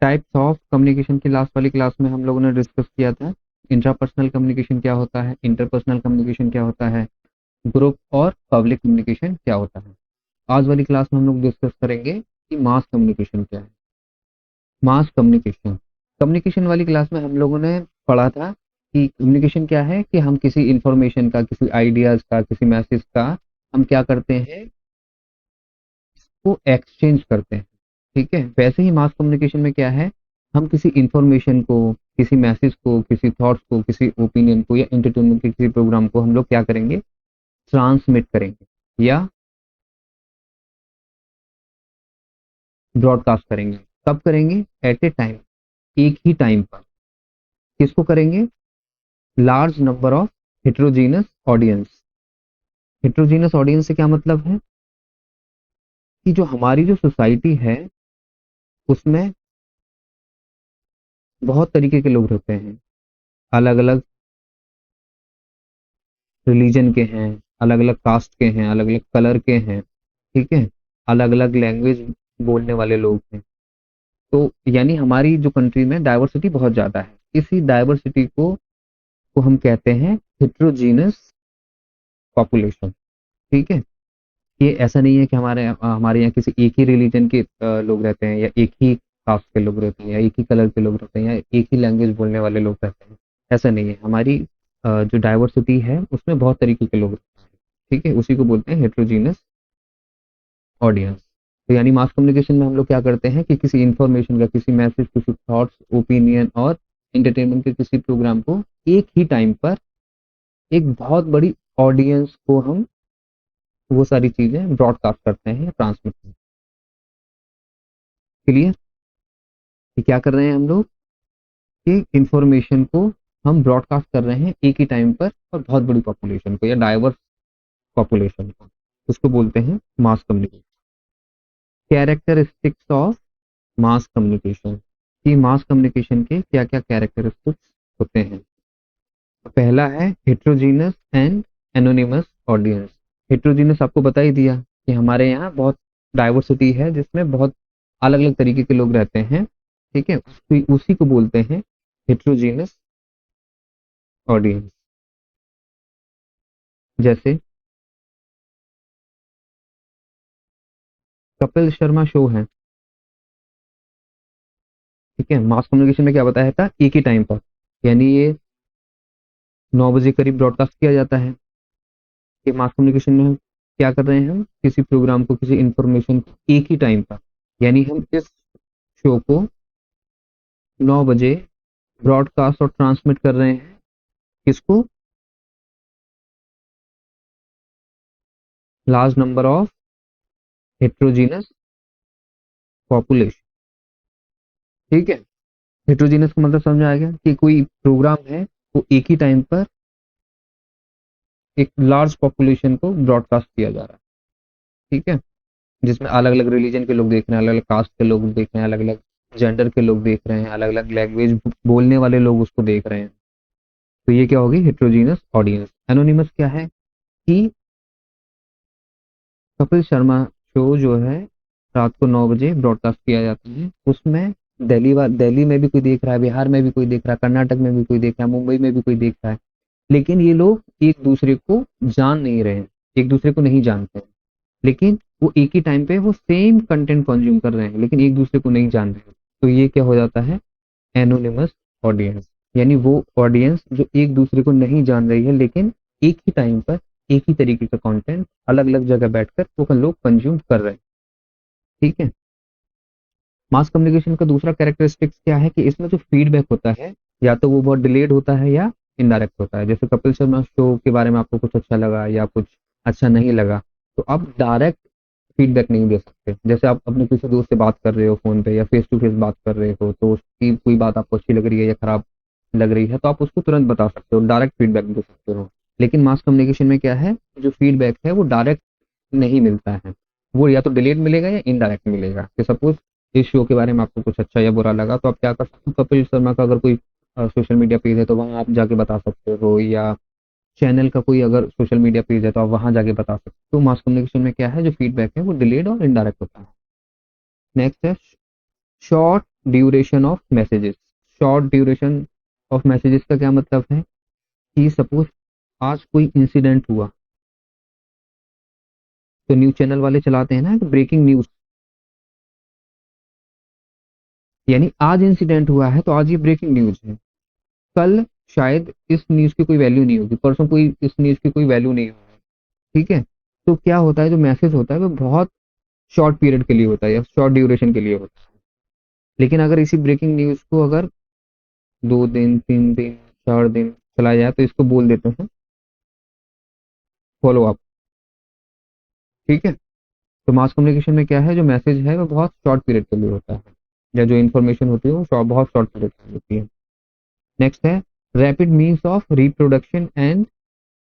Types of communication की last वाली class में हम लोगों ने डिस्कस किया था इंट्रापर्सनल कम्युनिकेशन क्या होता है, इंटरपर्सनल कम्युनिकेशन क्या होता है, ग्रुप और पब्लिक कम्युनिकेशन क्या होता है। आज वाली क्लास में हम लोग डिस्कस करेंगे कि मास कम्युनिकेशन क्या है। मास कम्युनिकेशन, कम्युनिकेशन वाली क्लास में हम लोगों ने पढ़ा था कि कम्युनिकेशन क्या है, कि हम किसी इंफॉर्मेशन का, किसी आइडियाज का, किसी मैसेज का हम क्या करते हैं, इसको एक्सचेंज करते हैं। ठीक है, वैसे ही मास कम्युनिकेशन में क्या है, हम किसी इंफॉर्मेशन को, किसी मैसेज को, किसी थॉट्स को, किसी ओपिनियन को या एंटरटेनमेंट के किसी प्रोग्राम को हम लोग क्या करेंगे, ट्रांसमिट करेंगे या ब्रॉडकास्ट करेंगे। कब करेंगे? एट ए टाइम, एक ही टाइम पर। किसको करेंगे? Large number of heterogeneous audience. Heterogeneous audience से क्या मतलब है कि जो हमारी जो सोसाइटी है उसमें बहुत तरीके के लोग रहते हैं, अलग अलग रिलीजन के हैं, अलग अलग कास्ट के हैं, अलग अलग कलर के हैं। ठीक है, अलग अलग लैंग्वेज बोलने वाले लोग हैं। तो यानी हमारी जो कंट्री में डाइवर्सिटी बहुत ज्यादा है। इसी डाइवर्सिटी को हम कहते हैं हेट्रोजीनस पॉपुलेशन। ठीक है, ये ऐसा नहीं है कि हमारे यहाँ किसी एक ही रिलीजन के लोग रहते हैं, या एक ही कास्ट के लोग रहते हैं, या एक ही कलर के लोग रहते हैं, या एक ही लैंग्वेज बोलने वाले लोग रहते हैं। ऐसा नहीं है, हमारी जो डाइवर्सिटी है उसमें बहुत तरीके के लोग रहते हैं। ठीक है, उसी को बोलते हैं हेट्रोजीनस ऑडियंस। तो यानी मास कम्युनिकेशन में हम लोग क्या करते हैं कि किसी इंफॉर्मेशन का, किसी मैसेज, किसी थॉट्स, ओपिनियन और एंटरटेनमेंट के किसी प्रोग्राम को एक ही टाइम पर एक बहुत बड़ी ऑडियंस को हम वो सारी चीजें ब्रॉडकास्ट करते हैं या ट्रांसमिट करते हैं। क्लियर? कि क्या कर रहे हैं हम लोग, कि इंफॉर्मेशन को हम ब्रॉडकास्ट कर रहे हैं एक ही टाइम पर और बहुत बड़ी पॉपुलेशन को या डाइवर्स पॉपुलेशन को। उसको बोलते हैं mass communication. Characteristics of mass communication, कि मास कम्युनिकेशन के क्या क्या कैरेक्टरिस्टिक्स होते हैं। तो पहला है heterogeneous and anonymous audience. Heterogeneous आपको बता ही दिया कि हमारे यहाँ बहुत डाइवर्सिटी है, जिसमें बहुत अलग अलग तरीके के लोग रहते हैं। ठीक है, उसी को बोलते हैं हेट्रोजीनस ऑडियंस। जैसे कपिल शर्मा शो है, ठीक है, मास कम्युनिकेशन में क्या बताया था, एक ही टाइम पर, यानी ये 9 बजे करीब ब्रॉडकास्ट किया जाता है। कि मास कम्युनिकेशन में हम क्या कर रहे हैं, हम किसी प्रोग्राम को, किसी इंफॉर्मेशन को एक ही टाइम पर, यानी हम इस शो को 9 बजे ब्रॉडकास्ट और ट्रांसमिट कर रहे हैं। किसको? Large number of heterogeneous population. ठीक है, हेट्रोजीनस का मतलब समझ आ गया कि कोई प्रोग्राम है वो एक ही टाइम पर एक लार्ज पॉपुलेशन को ब्रॉडकास्ट किया जा रहा है। ठीक है, जिसमें अलग अलग रिलीजन के लोग देख रहे हैं, अलग अलग कास्ट के लोग देख रहे हैं, अलग अलग जेंडर के लोग देख रहे हैं, अलग अलग लैंग्वेज बोलने वाले लोग उसको देख रहे हैं। तो ये क्या होगी, हेट्रोजीनस ऑडियंस। एनोनिमस क्या है, कि कपिल शर्मा शो जो है रात को 9 बजे ब्रॉडकास्ट किया जाता है, उसमें दिल्ली में भी कोई देख रहा है, बिहार में भी कोई देख रहा है, कर्नाटक में भी कोई देख रहा है, मुंबई में भी कोई देख रहा है। लेकिन ये लोग एक दूसरे को जान नहीं रहे हैं, एक दूसरे को नहीं जानते हैं, लेकिन वो एक ही टाइम पे वो सेम कंटेंट कंज्यूम कर रहे हैं, लेकिन एक दूसरे को नहीं जान रहे हैं। तो ये क्या हो जाता है, एनोनिमस ऑडियंस। यानी वो ऑडियंस जो एक दूसरे को नहीं जान रही है, लेकिन एक ही टाइम पर एक ही तरीके का कंटेंट अलग अलग जगह बैठकर वो लोग कंज्यूम कर रहे हैं। ठीक है, मास कम्युनिकेशन का दूसरा कैरेक्टरिस्टिक्स क्या है, कि इसमें जो फीडबैक होता है या तो वो बहुत डिलेड होता है या इनडायरेक्ट होता है। जैसे कपिल शर्मा शो के बारे में आपको कुछ अच्छा लगा या कुछ अच्छा नहीं लगा, तो आप डायरेक्ट फीडबैक नहीं दे सकते। जैसे आप अपने किसी दोस्त से बात कर रहे हो फोन पे या फेस टू फेस बात कर रहे हो, तो उसकी कोई बात आपको अच्छी लग रही है या खराब लग रही है, तो आप उसको तुरंत बता सकते हो, डायरेक्ट फीडबैक दे सकते हो। लेकिन मास कम्युनिकेशन में क्या है, जो फीडबैक है वो डायरेक्ट नहीं मिलता है, वो या तो डिलेट मिलेगा या इनडायरेक्ट मिलेगा। कि सपोज इस शो के बारे में आपको कुछ अच्छा या बुरा लगा, तो आप क्या कर सकते हो, कपिल शर्मा का अगर कोई सोशल मीडिया पेज है तो वहां आप जाके बता सकते हो, या चैनल का कोई अगर सोशल मीडिया पेज है तो आप वहां जाके बता सकते हो। तो मास कम्युनिकेशन में क्या है, जो फीडबैक है वो डिलेड और इनडायरेक्ट होता है। नेक्स्ट है short duration of messages. Short duration of messages का क्या मतलब है कि सपोज आज कोई इंसिडेंट हुआ, तो न्यूज़ चैनल वाले चलाते हैं ना ब्रेकिंग न्यूज़, यानी आज इंसिडेंट हुआ है तो आज ये ब्रेकिंग न्यूज़ है। कल शायद इस न्यूज़ की कोई वैल्यू नहीं होगी, परसों कोई इस न्यूज़ की कोई वैल्यू नहीं होगी। ठीक है, तो क्या होता है, जो मैसेज होता है वो बहुत शॉर्ट पीरियड के लिए होता है या शॉर्ट ड्यूरेशन के लिए होता है। लेकिन अगर इसी ब्रेकिंग न्यूज़ को अगर 2 दिन 3 दिन 4 दिन चला जाए तो इसको बोल देते हैं फॉलो अप। ठीक है, तो मास कम्युनिकेशन में क्या है, जो मैसेज है वो बहुत शॉर्ट पीरियड के लिए होता है, या जो इन्फॉर्मेशन होती है वो बहुत शॉर्ट पीरियड के लिए होती है। नेक्स्ट है rapid means of reproduction and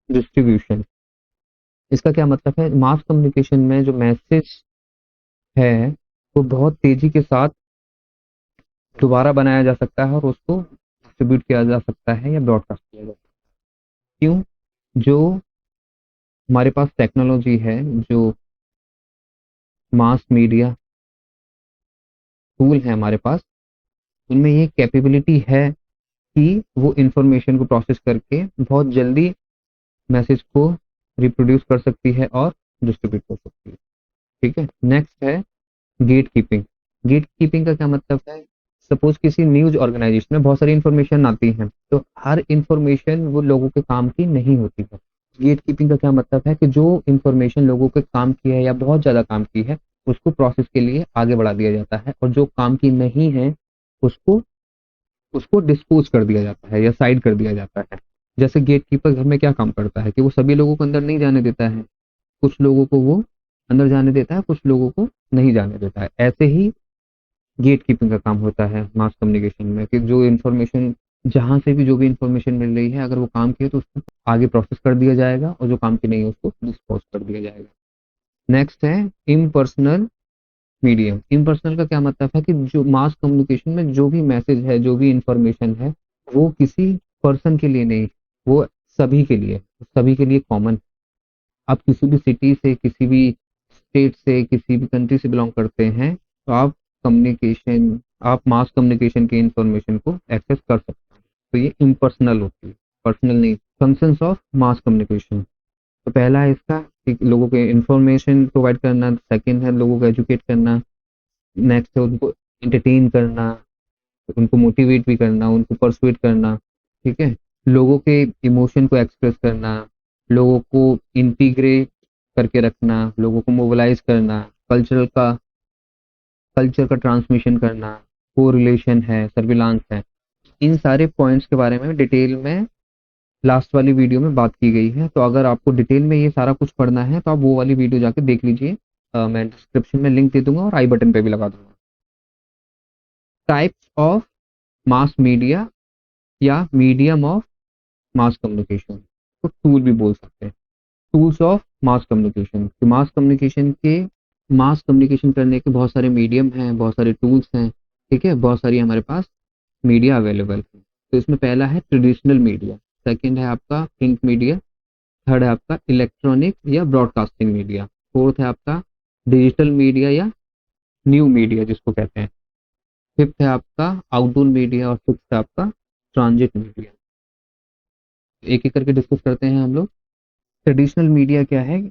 distribution. इसका क्या मतलब है, मास कम्युनिकेशन में जो मैसेज है वो बहुत तेजी के साथ दोबारा बनाया जा सकता है और उसको डिस्ट्रीब्यूट किया जा सकता है या ब्रॉडकास्ट किया जा सकता है। क्यों, जो हमारे पास टेक्नोलॉजी है, जो मास मीडिया टूल है हमारे पास, उनमें ये कैपेबिलिटी है कि वो इंफॉर्मेशन को प्रोसेस करके बहुत जल्दी मैसेज को रिप्रोड्यूस कर सकती है और डिस्ट्रीब्यूट कर सकती है। ठीक है, नेक्स्ट है गेट कीपिंग। गेट कीपिंग का क्या मतलब है, सपोज किसी न्यूज ऑर्गेनाइजेशन में बहुत सारी इंफॉर्मेशन आती है, तो हर इंफॉर्मेशन वो लोगों के काम की नहीं होती है। गेट कीपिंग का क्या मतलब है कि जो इंफॉर्मेशन लोगों के काम की है या बहुत ज्यादा काम की है, उसको प्रोसेस के लिए आगे बढ़ा दिया जाता है, और जो काम की नहीं है उसको उसको डिस्पोज कर दिया जाता है या साइड कर दिया जाता है। जैसे गेट कीपर घर में क्या काम करता है कि वो सभी लोगों को अंदर नहीं जाने देता है, कुछ लोगों को वो अंदर जाने देता है, कुछ लोगों को नहीं जाने देता है। ऐसे ही गेट कीपिंग का काम होता है मास कम्युनिकेशन में, कि जो इन्फॉर्मेशन, जहां से भी जो भी इंफॉर्मेशन मिल रही है, अगर वो काम की है तो उसको आगे प्रोसेस कर दिया जाएगा, और जो काम की नहीं है उसको डिस्पोज कर दिया जाएगा। नेक्स्ट है इम्पर्सनल मीडियम। इम्पर्सनल का क्या मतलब है कि जो मास कम्युनिकेशन में जो भी मैसेज है, जो भी इंफॉर्मेशन है, वो किसी पर्सन के लिए नहीं, वो सभी के लिए कॉमन। आप किसी भी सिटी से, किसी भी स्टेट से, किसी भी कंट्री से बिलोंग करते हैं, तो कम्युनिकेशन आप मास कम्युनिकेशन की इंफॉर्मेशन को एक्सेस कर सकते हैं। तो ये इम्पर्सनल होती है, पर्सनल नहीं। फंक्शंस ऑफ मास कम्युनिकेशन, तो पहला है इसका कि लोगों को इंफॉर्मेशन प्रोवाइड करना, सेकंड है लोगों को एजुकेट करना, नेक्स्ट है उनको एंटरटेन करना, उनको मोटिवेट भी करना, उनको परसुएट करना। ठीक है, लोगों के इमोशन को एक्सप्रेस करना, लोगों को इंटीग्रेट करके रखना, लोगों को मोबिलाइज करना, कल्चर का ट्रांसमिशन करना, कोरिलेशन है, सर्विलांस है। इन सारे पॉइंट्स के बारे में डिटेल में लास्ट वाली वीडियो में बात की गई है, तो अगर आपको डिटेल में ये सारा कुछ पढ़ना है तो आप वो वाली वीडियो जाके देख लीजिए। मैं डिस्क्रिप्शन में लिंक दे दूंगा और आई बटन पे भी लगा दूंगा। टाइप्स ऑफ मास मीडिया या मीडियम ऑफ मास कम्युनिकेशन, तो टूल भी बोल सकते हैं। टूल्स ऑफ मास कम्युनिकेशन, कि मास कम्युनिकेशन करने के बहुत सारे मीडियम हैं, बहुत सारे टूल्स हैं। ठीक है, बहुत सारी हमारे पास मीडिया अवेलेबल है। तो इसमें पहला है ट्रेडिशनल मीडिया, सेकंड है आपका प्रिंट मीडिया, थर्ड है आपका इलेक्ट्रॉनिक या ब्रॉडकास्टिंग मीडिया, फोर्थ है आपका डिजिटल मीडिया या न्यू मीडिया जिसको कहते हैं, फिफ्थ है आपका आउटडोर मीडिया, और सिक्स्थ है आपका ट्रांजिट मीडिया। एक एक करके डिस्कस करते हैं हम लोग। ट्रेडिशनल मीडिया क्या है,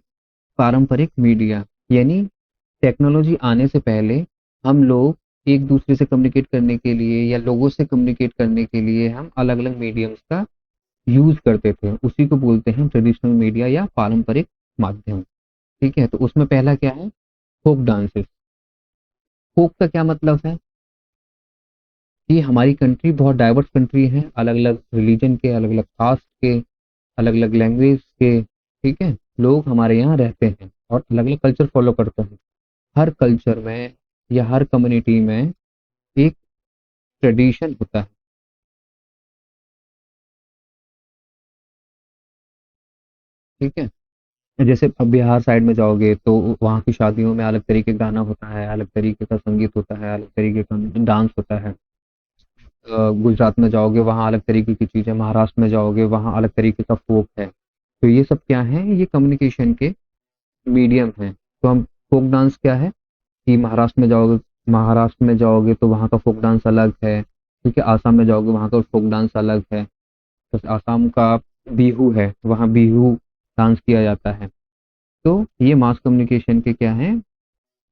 पारंपरिक मीडिया, यानी टेक्नोलॉजी आने से पहले हम लोग एक दूसरे से कम्युनिकेट करने के लिए या लोगों से कम्युनिकेट करने के लिए हम अलग अलग मीडियम्स का यूज करते थे, उसी को बोलते हैं ट्रेडिशनल मीडिया या पारंपरिक माध्यम। ठीक है, तो उसमें पहला क्या है, फोक डांसेस। फोक का क्या मतलब है कि हमारी कंट्री बहुत डाइवर्स कंट्री है, अलग अलग रिलीजन के, अलग अलग कास्ट के, अलग अलग लैंग्वेज के। ठीक है, लोग हमारे यहाँ रहते हैं और अलग अलग कल्चर फॉलो करते हैं। हर कल्चर में या हर कम्युनिटी में एक ट्रेडिशन होता है। ठीक है, जैसे अब बिहार साइड में जाओगे तो वहाँ की शादियों में अलग तरीके का गाना होता है, अलग तरीके का संगीत होता है, अलग तरीके का डांस होता है। गुजरात में जाओगे वहाँ अलग तरीके की चीज़ है, महाराष्ट्र में जाओगे वहाँ अलग तरीके का फोक है। तो ये सब क्या है, ये कम्युनिकेशन के मीडियम है। तो हम फोक डांस क्या है कि महाराष्ट्र में जाओगे महाराष्ट्र में जाओगे तो वहाँ का फोक डांस अलग है, ठीक है, आसाम में जाओगे वहाँ का फोक डांस अलग है। तो आसाम का बिहू है, वहाँ बिहू डांस किया जाता है। तो ये मास कम्युनिकेशन के क्या है,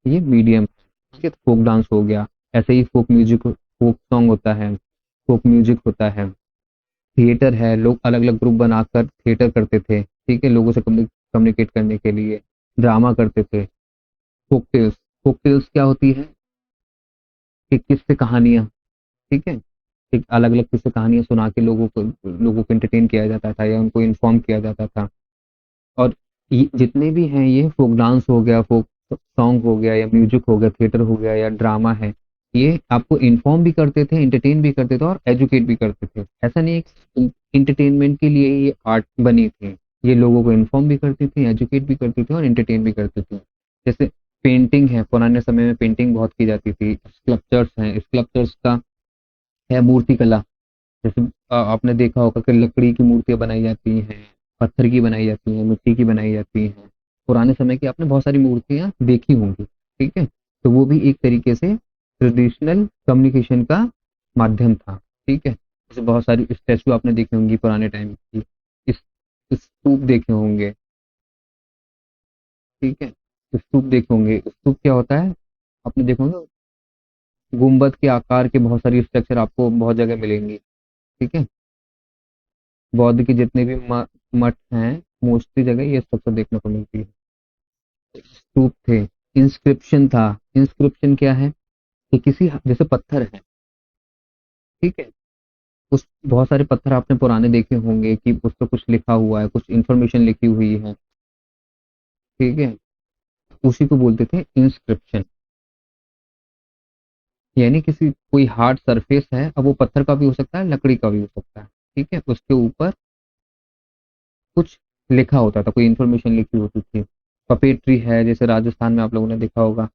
ये मीडियम, ठीक है, फोक डांस हो गया। ऐसे ही फोक म्यूजिक, फोक सॉन्ग होता है, फोक म्यूजिक होता है। थिएटर है, लोग अलग अलग ग्रुप बनाकर थिएटर करते थे, ठीक है, लोगों से कम्युनिकेट करने के लिए। ड्रामा करते थे। फोक टेल्स, फोक टेल्स क्या होती है कि किस्से कहानियां, ठीक है, एक अलग अलग किस्से कहानियां सुना के लोगों को एंटरटेन किया जाता था या उनको इन्फॉर्म किया जाता था। और जितने भी हैं ये फोक डांस हो गया, फोक सॉन्ग हो गया, या म्यूजिक हो गया, थिएटर हो गया, या ड्रामा है, ये आपको इन्फॉर्म भी करते थे, एंटरटेन भी करते थे और एजुकेट भी करते थे। ऐसा नहीं है कि इंटरटेनमेंट के लिए ये आर्ट बनी थी, ये लोगों को इन्फॉर्म भी करती थी, एजुकेट भी करती थी और एंटरटेन भी करती थी। जैसे पेंटिंग है, पुराने समय में पेंटिंग बहुत की जाती थी। स्कल्पचर्स हैं, स्कल्पचर्स का है मूर्ति कला। जैसे आपने देखा होगा कि लकड़ी की मूर्तियां बनाई जाती हैं, पत्थर की बनाई जाती हैं, मिट्टी की बनाई जाती हैं। पुराने समय की आपने बहुत सारी मूर्तियां देखी होंगी, ठीक है। तो वो भी एक तरीके से ट्रेडिशनल कम्युनिकेशन का माध्यम था, ठीक है। जैसे बहुत सारी स्टैचू आपने देखी होंगी पुराने टाइम की, इस स्तूप देखे होंगे, ठीक है। स्तूप देखे होंगे, स्तूप क्या होता है, आपने देखा होंगे, गुम्बद के आकार के बहुत सारी स्ट्रक्चर आपको बहुत जगह मिलेंगी, ठीक है। बौद्ध के जितने भी मठ हैं, मोस्टली जगह ये स्ट्रक्चर देखने को मिलती है। स्तूप थे। इंस्क्रिप्शन था। इंस्क्रिप्शन क्या है कि किसी जैसे पत्थर है, ठीक है, उस बहुत सारे पत्थर आपने पुराने देखे होंगे कि उस पर कुछ लिखा हुआ है, कुछ इंफॉर्मेशन लिखी हुई है, ठीक है। उसी को बोलते थे इंस्क्रिप्शन। यानी किसी कोई हार्ड सरफेस है, अब वो पत्थर का भी हो सकता है, लकड़ी का भी हो सकता है, ठीक है, उसके ऊपर कुछ लिखा होता था, कोई इन्फॉर्मेशन लिखी होती थी। पपेट्री है, जैसे राजस्थान में आप लोगों ने देखा होगा,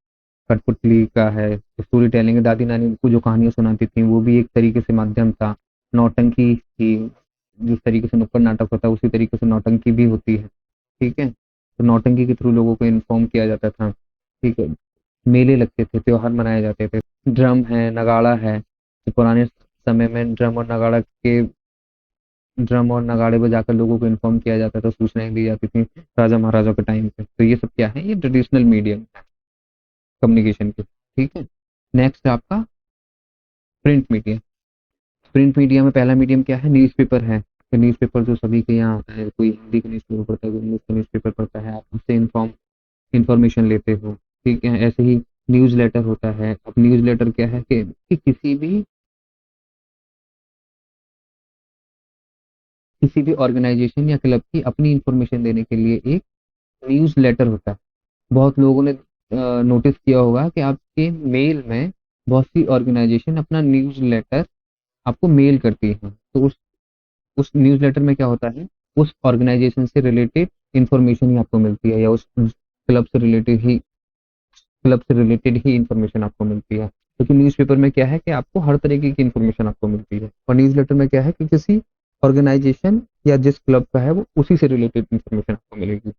कठपुतली का है, स्टोरी टेलिंग, दादी नानी को जो कहानियां सुनाती थी वो भी एक तरीके से माध्यम था। नौटंकी थी, जिस तरीके से नुक्कड़ नाटक होता है उसी तरीके से नौटंकी भी होती है, ठीक है। तो नौटंकी के थ्रू लोगों को इन्फॉर्म किया जाता था, ठीक है। मेले लगते थे, त्योहार मनाए जाते थे। ड्रम है, नगाड़ा है, तो पुराने समय में ड्रम और नगाड़े बजाकर लोगों को इन्फॉर्म किया जाता था, सूचनाएं दी जाती थी राजा महाराजा के टाइम पे। तो ये सब क्या है, ये ट्रेडिशनल मीडियम है कम्युनिकेशन के, ठीक है। नेक्स्ट है आपका प्रिंट मीडिया। प्रिंट मीडिया में पहला मीडियम क्या है, न्यूज़पेपर है। तो न्यूज़पेपर जो सभी के यहाँ आता है, कोई हिंदी का न्यूज़पेपर पढ़ता है, कोई इंग्लिश का न्यूज़पेपर पढ़ता है, आप उससे इंफॉर्मेशन लेते हो, ठीक है। ऐसे ही न्यूज़ लेटर होता है। अब न्यूज़ लेटर क्या है कि किसी भी ऑर्गेनाइजेशन या क्लब की अपनी इंफॉर्मेशन देने के लिए एक न्यूज़ लेटर होता है। बहुत लोगों ने नोटिस किया होगा कि आपके मेल में बहुत सी ऑर्गेनाइजेशन अपना न्यूज़ लेटर आपको मेल करती है। तो उस न्यूज़ लेटर में क्या होता है, उस ऑर्गेनाइजेशन से रिलेटेड इंफॉर्मेशन ही आपको मिलती है, या उस क्लब से रिलेटेड ही इंफॉर्मेशन आपको मिलती है। क्योंकि न्यूज़पेपर में क्या है कि आपको हर तरीके की इंफॉर्मेशन आपको मिलती है, और न्यूज़ लेटर में क्या है कि किसी ऑर्गेनाइजेशन या जिस क्लब का है वो उसी से रिलेटेड इंफॉर्मेशन आपको मिलेगी।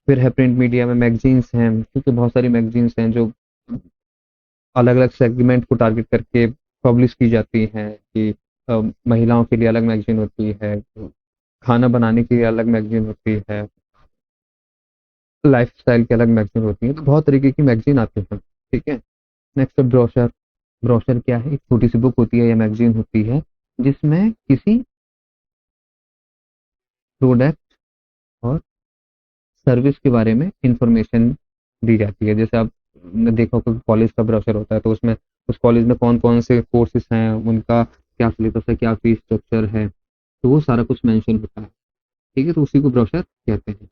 फिर है प्रिंट मीडिया में मैगजीन्स हैं, क्योंकि बहुत सारी मैगजीन्स हैं जो अलग अलग सेगमेंट को टारगेट करके पब्लिश की जाती हैं। कि महिलाओं के लिए अलग मैगजीन होती है, खाना बनाने के लिए अलग मैगजीन होती है, लाइफस्टाइल की अलग मैगजीन होती है। तो बहुत तरीके की मैगजीन आती हैं, ठीक है। नेक्स्ट है ब्रोशर। ब्रोशर क्या है, एक छोटी सी बुक होती है या मैगजीन होती है जिसमें किसी प्रोडक्ट और सर्विस के बारे में इंफॉर्मेशन दी जाती है। जैसे आप ने देखा होगा कॉलेज का ब्रोशर होता है, तो उसमें उस कॉलेज में कौन कौन से कोर्सेज हैं, उनका क्या सिलेबस है, क्या फीस स्ट्रक्चर है, तो वो सारा कुछ मेंशन होता है, ठीक है। तो उसी को ब्रोशर कहते हैं।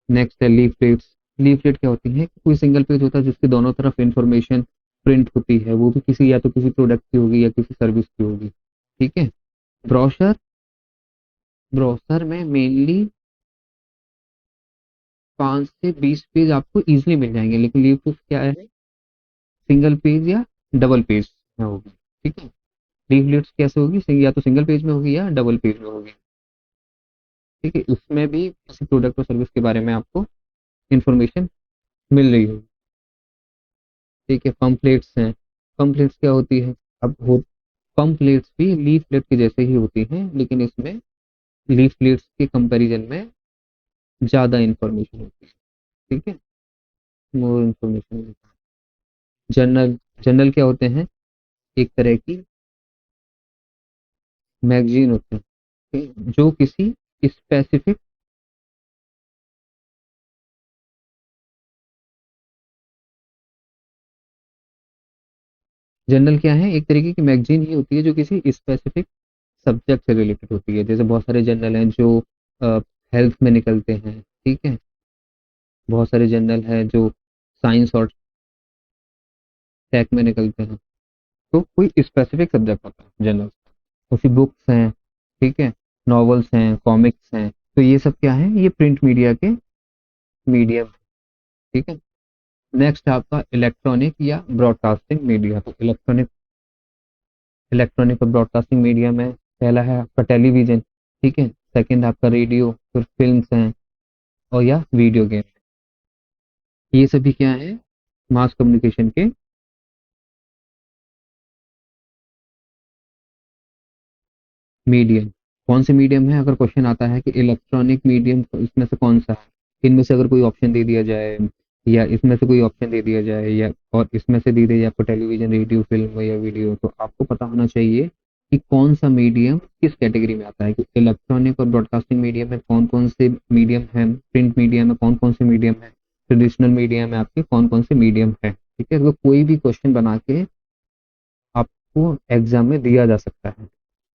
नेक्स्ट है लीफलेट्स। लीफलेट क्या होती है, कोई सिंगल पेज होता है जिसके दोनों तरफ इंफॉर्मेशन प्रिंट होती है, वो भी किसी या तो किसी प्रोडक्ट की होगी या किसी सर्विस की होगी, ठीक है। ब्रोशर ब्रोशर में मेनली 5 से 20 पेज आपको इजीली मिल जाएंगे, लेकिन लीफलेट क्या है, सिंगल पेज या डबल पेज में होगी, ठीक है। लीफलेट्स कैसे होगी, या तो सिंगल पेज में होगी या डबल पेज में होगी, ठीक है। उसमें भी किसी प्रोडक्ट और सर्विस के बारे में आपको इंफॉर्मेशन मिल रही होगी। ठीक है। पम्पलेट्स हैं। पम्पलेट्स क्या होती है? अब हो पम्पलेट्स भी लीफलेट के जैसे ही होती हैं, लेकिन इसमें लीफलेट्स के कंपैरिजन में ज्यादा इंफॉर्मेशन होती है। ठीक है, मोर इंफॉर्मेशन। जर्नल, जर्नल क्या होते हैं? एक तरह की मैगजीन होते हैं, ठीक है, जो किसी स्पेसिफिक, जर्नल क्या है? एक तरीके की मैगजीन ही होती है जो किसी स्पेसिफिक सब्जेक्ट से रिलेटेड होती है। जैसे बहुत सारे जर्नल हैं जो हेल्थ में निकलते हैं, ठीक है। बहुत सारे जर्नल हैं जो साइंस और टेक में निकलते हैं। तो कोई स्पेसिफिक सब्जेक्ट होता है जर्नल। उसकी बुक्स हैं, ठीक है, नॉवेल्स हैं, कॉमिक्स हैं। तो ये सब क्या है? ये प्रिंट मीडिया के मीडियम, ठीक है। नेक्स्ट आपका इलेक्ट्रॉनिक या ब्रॉडकास्टिंग मीडिया। तो इलेक्ट्रॉनिक और ब्रॉडकास्टिंग मीडिया में पहला है आपका टेलीविजन, ठीक है। सेकंड आपका रेडियो, फिर फिल्म्स हैं, और या वीडियो गेम। ये सभी क्या है? मास कम्युनिकेशन के मीडियम। कौन से मीडियम है? अगर क्वेश्चन आता है कि इलेक्ट्रॉनिक मीडियम इसमें से कौन सा है, इनमें से अगर कोई ऑप्शन दे दिया जाए, या इसमें से कोई ऑप्शन दे दिया जाए, या और इसमें से दे दिया जाए आपको टेलीविजन, रेडियो, फिल्म या वीडियो, तो आपको पता होना चाहिए कि कौन सा मीडियम किस कैटेगरी में आता है। कि इलेक्ट्रॉनिक और ब्रॉडकास्टिंग मीडियम में कौन कौन से मीडियम है, प्रिंट मीडिया में कौन कौन से मीडियम है, ट्रेडिशनल मीडिया में आपके कौन कौन से मीडियम है। ठीक है, तो कोई भी क्वेश्चन बना के आपको एग्जाम में दिया जा सकता है।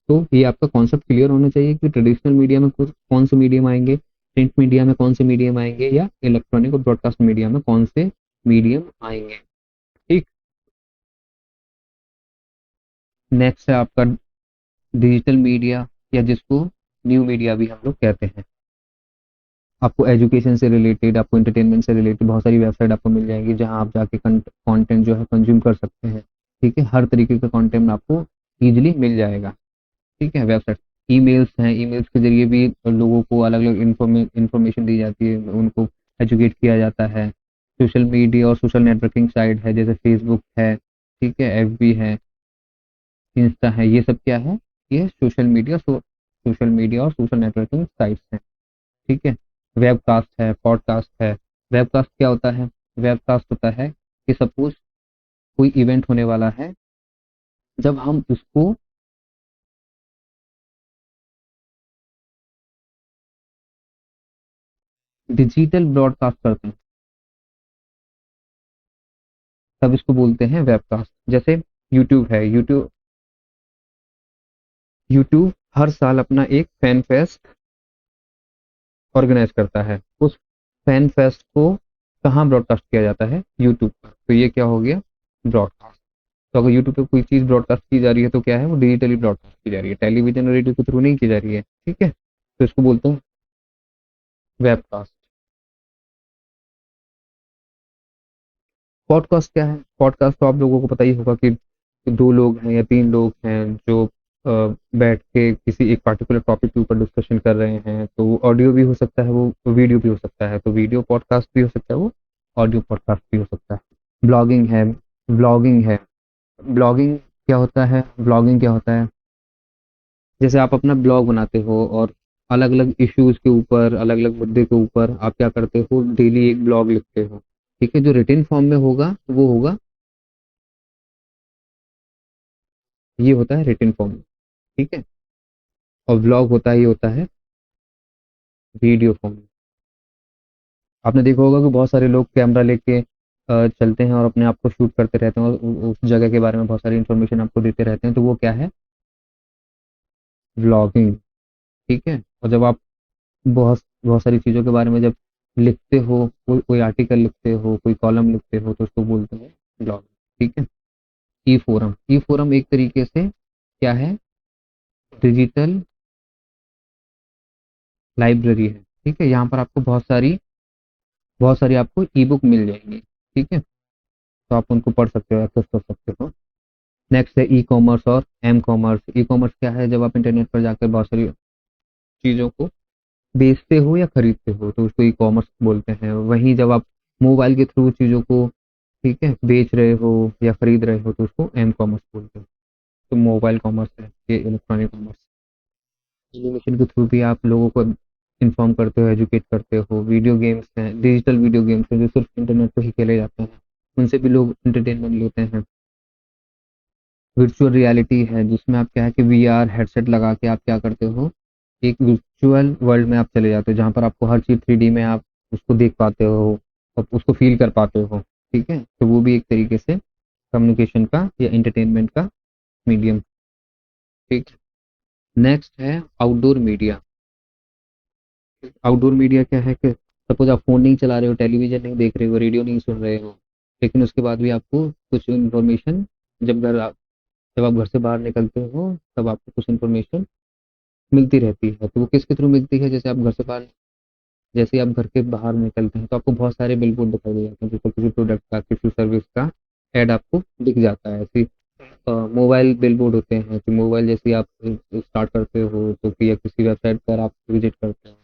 तो ये आपका कॉन्सेप्ट क्लियर होना चाहिए कि ट्रेडिशनल मीडिया में कौन से मीडियम आएंगे, प्रिंट मीडिया में कौन से मीडियम आएंगे, या इलेक्ट्रॉनिक और ब्रॉडकास्ट मीडिया में कौन से मीडियम आएंगे। ठीक। नेक्स्ट है आपका डिजिटल मीडिया, या जिसको न्यू मीडिया भी हम लोग कहते हैं। आपको एजुकेशन से रिलेटेड, आपको इंटरटेनमेंट से रिलेटेड बहुत सारी वेबसाइट आपको मिल जाएगी, जहां आप जाके कंटेंट जो है कंज्यूम कर सकते हैं। ठीक है, हर तरीके का कंटेंट आपको इजीली मिल जाएगा। ठीक है, वेबसाइट। ईमेल्स हैं, ईमेल्स के जरिए भी लोगों को अलग अलग इंफॉर्मेशन दी जाती है, उनको एजुकेट किया जाता है। सोशल मीडिया और सोशल नेटवर्किंग साइट है, जैसे फेसबुक है, ठीक है, एफबी है, इंस्टा है। ये सब क्या है? ये सोशल मीडिया और सोशल नेटवर्किंग साइट्स हैं। ठीक है। वेबकास्ट है, पॉडकास्ट है। वेबकास्ट क्या होता है? वेबकास्ट होता है कि सपोज कोई इवेंट होने वाला है, जब हम उसको डिजिटल ब्रॉडकास्ट करते हैं, तब इसको बोलते हैं वेबकास्ट। जैसे यूट्यूब है, यूट्यूब हर साल अपना एक फैन फेस्ट ऑर्गेनाइज करता है। उस फैन फेस्ट को कहाँ ब्रॉडकास्ट किया जाता है? यूट्यूब पर। तो ये क्या हो गया? ब्रॉडकास्ट। तो अगर यूट्यूब पे कोई चीज ब्रॉडकास्ट की जा रही है तो क्या है? वो डिजिटली ब्रॉडकास्ट की जा रही है, टेलीविजन और रेडियो के थ्रू नहीं की जा रही है। ठीक है, तो इसको बोलते हैं वेबकास्ट। पॉडकास्ट क्या है? पॉडकास्ट तो आप लोगों को पता ही होगा कि दो लोग हैं या तीन लोग हैं जो बैठ के किसी एक पर्टिकुलर टॉपिक के ऊपर डिस्कशन कर रहे हैं। तो वो ऑडियो भी हो सकता है, वो वीडियो भी हो सकता है। तो वीडियो पॉडकास्ट भी हो सकता है, वो ऑडियो पॉडकास्ट भी हो सकता है। ब्लॉगिंग है, ब्लॉगिंग है। ब्लॉगिंग क्या होता है? ब्लॉगिंग क्या होता है? जैसे आप अपना ब्लॉग बनाते हो और अलग अलग इश्यूज के ऊपर, अलग अलग मुद्दे के ऊपर आप क्या करते हो? डेली एक ब्लॉग लिखते हो। ठीक है, जो रिटन फॉर्म में होगा वो होगा, ये होता है रिटन फॉर्म में। ठीक है, और ब्लॉग होता ही होता है वीडियो फॉर्म में। आपने देखा होगा कि बहुत सारे लोग कैमरा लेके चलते हैं और अपने आप को शूट करते रहते हैं, और उस जगह के बारे में बहुत सारी इन्फॉर्मेशन आपको देते रहते हैं। तो वो क्या है? व्लॉगिंग। ठीक है, और जब आप बहुत बहुत सारी चीज़ों के बारे में जब लिखते हो, कोई आर्टिकल लिखते हो, कोई कॉलम लिखते हो, तो उसको बोलते हैं ब्लॉग। ठीक है। ई फोरम, ई फोरम एक तरीके से क्या है? डिजिटल लाइब्रेरी है। ठीक है, यहाँ पर आपको बहुत सारी आपको ई बुक मिल जाएंगी। ठीक है, तो आप उनको पढ़ सकते हो, एक्सेस कर सकते हो। नेक्स्ट है ई कॉमर्स और एम कॉमर्स। ई कॉमर्स क्या है? जब आप इंटरनेट पर जाकर बहुत सारी चीज़ों को बेचते हो या खरीदते हो, तो उसको ई कॉमर्स बोलते हैं। वहीं जब आप मोबाइल के थ्रू चीज़ों को ठीक है, बेच रहे हो या खरीद रहे हो तो उसको एम कॉमर्स बोलते हो। तो मोबाइल कॉमर्स है, ये इलेक्ट्रॉनिक कॉमर्स। एनिमेशन के थ्रू भी आप लोगों को इन्फॉर्म करते हो, एजुकेट करते हो। वीडियो गेम्स हैं, डिजिटल वीडियो गेम्स हैं जो सिर्फ इंटरनेट पे ही खेले जाते हैं, उनसे भी लोग एंटरटेनमेंट लेते हैं। वर्चुअल रियलिटी है जिसमें आप क्या है कि वीआर हेडसेट लगा के आप क्या करते हो, एक वर्चुअल वर्ल्ड में आप चले जाते हो जहाँ पर आपको हर चीज़ 3D में आप उसको देख पाते हो और उसको फील कर पाते हो। ठीक है, तो वो भी एक तरीके से कम्युनिकेशन का या एंटरटेनमेंट का मीडियम। ठीक। नेक्स्ट है आउटडोर मीडिया। आउटडोर मीडिया क्या है कि सपोज आप फोन नहीं चला रहे हो, टेलीविजन नहीं देख रहे हो, रेडियो नहीं सुन रहे हो, लेकिन उसके बाद भी आपको कुछ इन्फॉर्मेशन, जब घर आप जब आप घर से बाहर निकलते हो तब आपको कुछ इन्फॉर्मेशन मिलती रहती है। तो वो किसके थ्रू मिलती है, जैसे आप घर के बाहर निकलते हैं तो आपको बहुत सारे बिलबोर्ड दिखाई दे जाते हैं, जिसपर किसी प्रोडक्ट का, किसी सर्विस का एड आपको दिख जाता है। ऐसे मोबाइल बिलबोर्ड होते हैं कि मोबाइल जैसे ही आप स्टार्ट करते हो तो फिर या किसी वेबसाइट पर आप विजिट करते हो,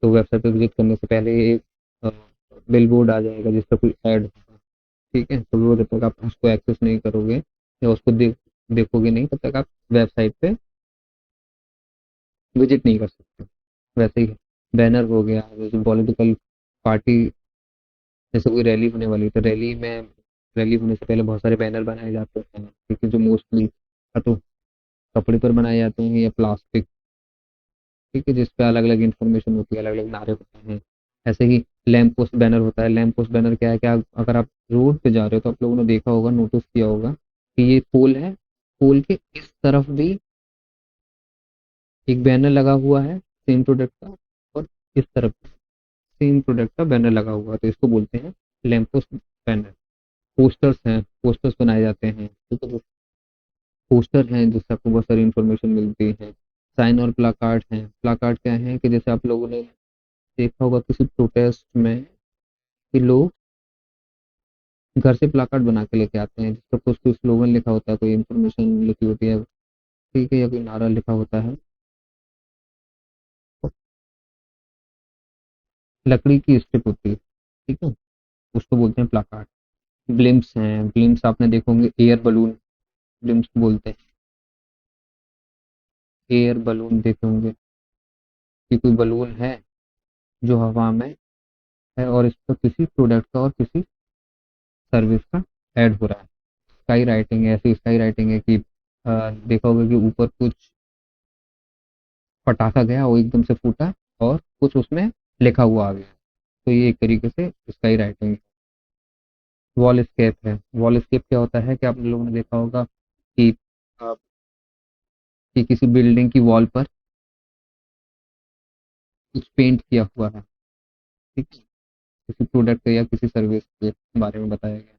तो वेबसाइट पे विजिट करने से पहले एक बिलबोर्ड आ जाएगा जिस पर कोई ऐड होगा। ठीक है, तो वो जब तक आप उसको एक्सेस नहीं करोगे या उसको देखोगे नहीं, तब तक आप वेबसाइट पे विजिट नहीं कर सकते। वैसे ही बैनर हो गया, जैसे पॉलिटिकल पार्टी, जैसे कोई रैली होने वाली है, तो रैली होने से पहले बहुत सारे बैनर बनाए जाते हैं, क्योंकि जो मोस्टली या तो कपड़े पर बनाए जाते हैं या प्लास्टिक। ठीक है, जिस पे अलग अलग इंफॉर्मेशन होती है, अलग अलग नारे होते हैं। ऐसे ही लैंप पोस्ट बैनर होता है। लैंप पोस्ट बैनर क्या है, क्या अगर आप रोड पे जा रहे हो तो आप लोगों ने देखा होगा, नोटिस किया होगा कि ये पोल है, पोल के इस तरफ भी एक बैनर लगा हुआ है सेम प्रोडक्ट का, और इस तरफ सेम प्रोडक्ट का बैनर लगा हुआ है, तो इसको बोलते हैं लैंप पोस्ट बैनर। पोस्टर्स हैं, पोस्टर्स बनाए जाते हैं। ठीक है, जो पोस्टर हैं जिससे आपको बहुत सारी इंफॉर्मेशन मिलती है। साइन और प्लाकार्ड हैं। प्लाकार्ड क्या है कि जैसे आप लोगों ने देखा होगा किसी प्रोटेस्ट में कि लोग घर से प्लाकार्ड बना के लेके आते हैं, जिस पर कुछ कुछ स्लोगन लिखा होता है, कोई इंफॉर्मेशन लिखी होती है। ठीक है, या कोई नारा लिखा होता है। लकड़ी की स्ट्रिप होती है। ठीक है, उसको बोलते हैं प्लाकार्ड। ब्लिम्स हैं, ब्लिम्स आपने देखो होंगे, एयर बलून ब्लिम्स को बोलते हैं। एयर बलून देखे होंगे कि कोई बलून है जो हवा में है और इस पर किसी प्रोडक्ट का और किसी सर्विस का ऐड हो रहा है। स्काई राइटिंग है, ऐसी स्काई राइटिंग है कि देखा होगा कि ऊपर कुछ पटाखा गया, वो एकदम से फूटा और कुछ उसमें लिखा हुआ आ गया। तो ये एक तरीके से स्काई राइटिंग है। वॉल स्केप है। वॉल स्केप क्या होता है कि आप लोगों ने देखा होगा कि अ, कि किसी बिल्डिंग की वॉल पर कुछ पेंट किया हुआ है। ठीक है, किसी प्रोडक्ट या किसी सर्विस के बारे में बताया गया,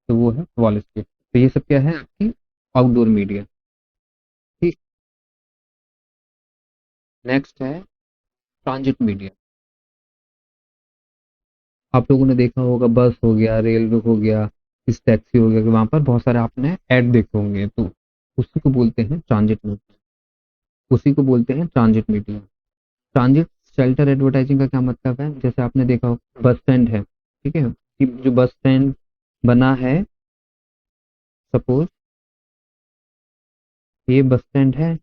तो वो है वॉल स्केप। तो ये सब क्या है, आपकी आउटडोर मीडिया। ठीक। नेक्स्ट है ट्रांजिट मीडिया। आप लोगों ने देखा होगा बस हो गया, रेलवे हो गया, इस टैक्सी हो गया, कि वहां पर बहुत सारे आपने ऐड देखे होंगे, तो उसी को बोलते हैं ट्रांजिट मीडिया। उसी को बोलते हैं transit media. Transit shelter advertising का क्या मतलब है, जैसे आपने देखा हो बस स्टैंड है। ठीक है, कि जो बस स्टैंड बना है, सपोज ये बस स्टैंड है।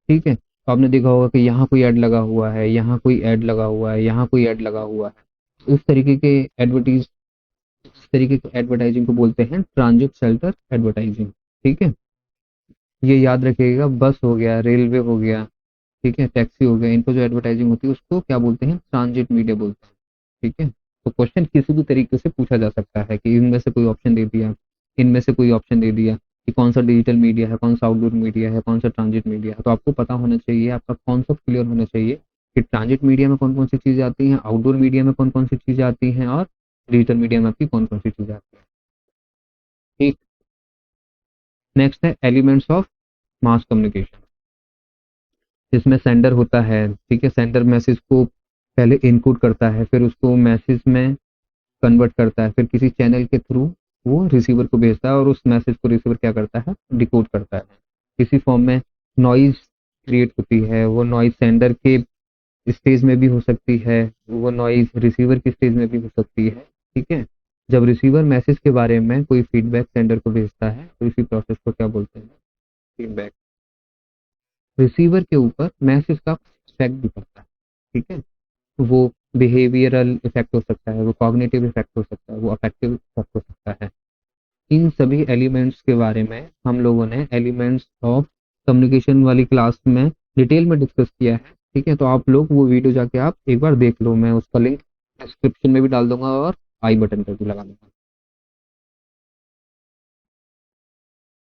ठीक है, तो आपने देखा होगा कि यहाँ कोई ऐड लगा हुआ है, यहाँ कोई ऐड लगा हुआ है, यहाँ कोई ऐड लगा हुआ है। इस तरीके के एडवर्टाइजिंग को बोलते हैं ट्रांजिट शेल्टर एडवर्टाइजिंग। ठीक है, ये याद रखिएगा, बस हो गया, रेलवे हो गया, ठीक है, टैक्सी हो गया, इन पर जो एडवर्टाइजिंग होती है उसको क्या बोलते हैं, ट्रांजिट मीडिया बोलते हैं। ठीक है, तो क्वेश्चन किसी भी तरीके से पूछा जा सकता है कि इनमें से कोई ऑप्शन दे दिया, इनमें से कोई ऑप्शन दे दिया कि कौन सा डिजिटल मीडिया है, कौन सा आउटडोर मीडिया है, कौन सा ट्रांजिट मीडिया है। तो आपको पता होना चाहिए, आपका कॉन्सेप्ट क्लियर होना चाहिए कि ट्रांजिट मीडिया में कौन कौन सी चीजें आती हैं, आउटडोर मीडिया में कौन कौन सी चीजें आती हैं, और डिजिटल मीडिया में आपकी कौन कौन सी चीजें आती हैं। ठीक। नेक्स्ट है एलिमेंट्स ऑफ मास कम्युनिकेशन, जिसमें सेंडर होता है। ठीक है, सेंडर मैसेज को पहले इनपुट करता है, फिर उसको मैसेज में कन्वर्ट करता है, फिर किसी चैनल के थ्रू वो रिसीवर को भेजता है और उस मैसेज को रिसीवर क्या करता है, डिकोड करता है। किसी फॉर्म में नॉइज क्रिएट होती है, वो नॉइज सेंडर के स्टेज में भी हो सकती है, वो नॉइज रिसीवर की स्टेज में भी हो सकती है। ठीक है। जब रिसीवर मैसेज के बारे में कोई फीडबैक सेंडर को भेजता है तो इसी प्रोसेस को क्या बोलते हैं, फीडबैक। रिसीवर के ऊपर मैसेज का इफेक्ट भी पड़ता है, ठीक है। वो बिहेवियरल इफेक्ट हो सकता है, वो कॉग्निटिव इफेक्ट हो सकता है, वो अफेक्टिव इफेक्ट हो सकता है। इन सभी एलिमेंट्स के बारे में हम लोगों ने एलिमेंट्स ऑफ कम्युनिकेशन वाली क्लास में डिटेल में डिस्कस किया है, ठीक है। तो आप लोग वो वीडियो जाके आप एक बार देख लो, मैं उसका लिंक डिस्क्रिप्शन में भी डाल दूंगा और आई बटन पर भी लगा दूंगा।